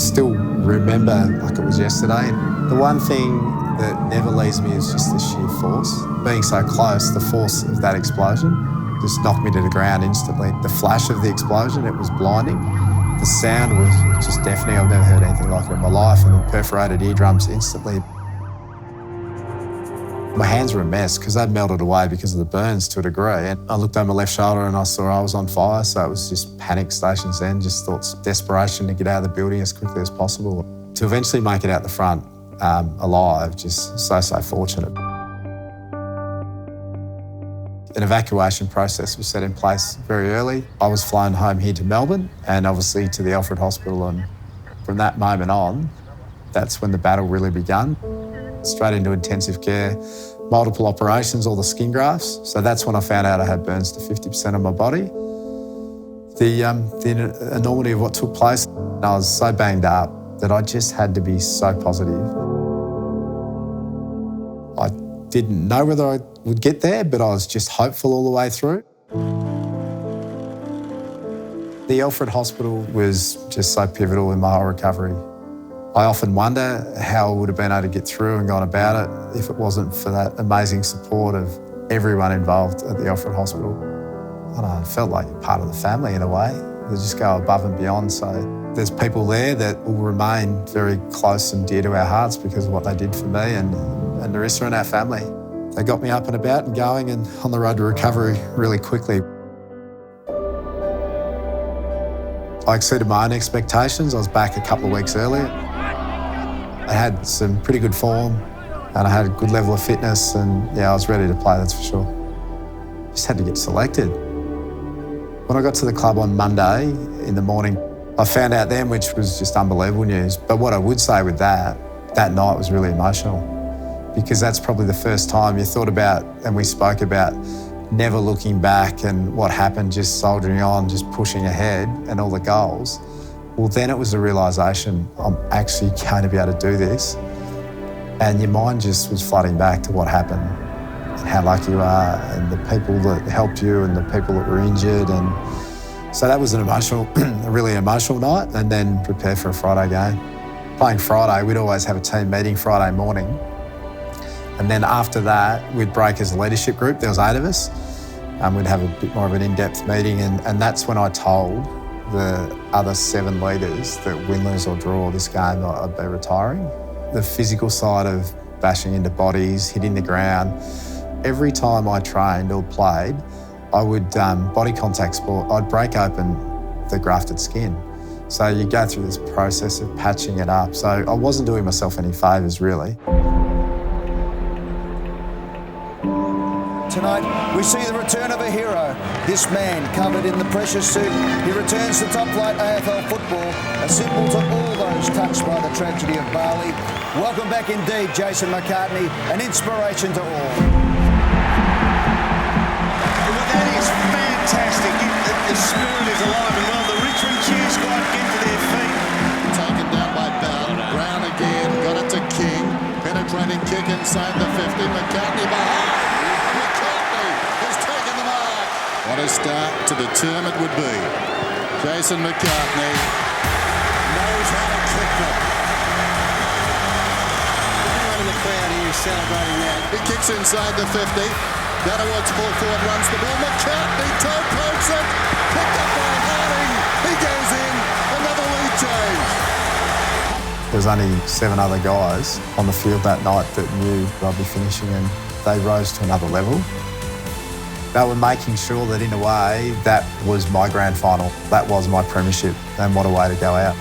still remember like it was yesterday. The one thing that never leaves me is just the sheer force. Being so close, the force of that explosion just knocked me to the ground instantly. The flash of the explosion, it was blinding. The sound was just deafening. I've never heard anything like it in my life, and the perforated eardrums instantly. My hands were a mess because they'd melted away because of the burns to a degree. And I looked over my left shoulder and I saw I was on fire, so it was just panic stations then, just thoughts of desperation to get out of the building as quickly as possible. To eventually make it out the front alive, just so fortunate. An evacuation process was set in place very early. I was flown home here to Melbourne and obviously to the Alfred Hospital, and from that moment on, that's when the battle really began. Straight into intensive care, multiple operations, all the skin grafts. So that's when I found out I had burns to 50% of my body. The enormity of what took place, I was so banged up that I just had to be so positive. I didn't know whether I would get there, but I was just hopeful all the way through. The Alfred Hospital was just so pivotal in my whole recovery. I often wonder how I would have been able to get through and gone about it if it wasn't for that amazing support of everyone involved at the Alfred Hospital. I don't know, it felt like part of the family in a way. They just go above and beyond. So there's people there that will remain very close and dear to our hearts because of what they did for me and Narissa and our family. They got me up and about and going and on the road to recovery really quickly. I exceeded my own expectations. I was back a couple of weeks earlier. I had some pretty good form and I had a good level of fitness, and yeah, I was ready to play, that's for sure. Just had to get selected. When I got to the club on Monday in the morning, I found out then, which was just unbelievable news. But what I would say with that night was really emotional, because that's probably the first time you thought about, and we spoke about, never looking back and what happened, just soldiering on, just pushing ahead and all the goals. Well, then it was the realisation, I'm actually going to be able to do this. And your mind just was flooding back to what happened and how lucky you are and the people that helped you and the people that were injured. And so that was an emotional, a really emotional night, and then prepare for a Friday game. Playing Friday, we'd always have a team meeting Friday morning. And then after that, we'd break as a leadership group. There was 8 of us. We'd have a bit more of an in-depth meeting, and that's when I told the other 7 leaders that win, lose or draw this game, I'd be retiring. The physical side of bashing into bodies, hitting the ground. Every time I trained or played, I would, body contact sport, I'd break open the grafted skin. So you go through this process of patching it up. So I wasn't doing myself any favours, really. Tonight, we see the return of a hero. This man, covered in the precious suit, he returns to top-flight AFL football, a symbol to all those touched by the tragedy of Bali. Welcome back indeed, Jason McCartney, an inspiration to all. Well, that is fantastic. The spirit is alive and well. The Richmond cheer squad get to their feet. Taken down by Bell. Brown again, got it to King. Penetrating kick inside the 50. McCartney behind. What a start to the term it would be. Jason McCartney knows how to kick them. Everyone in the crowd here is celebrating that. He kicks inside the 50. Down towards full forward, runs the ball. McCartney toe pokes it. Picked up by Harding. He goes in. Another lead change. There was only 7 other guys on the field that night that knew I'd be finishing, and they rose to another level. They were making sure that, in a way, that was my grand final. That was my premiership, and what a way to go out.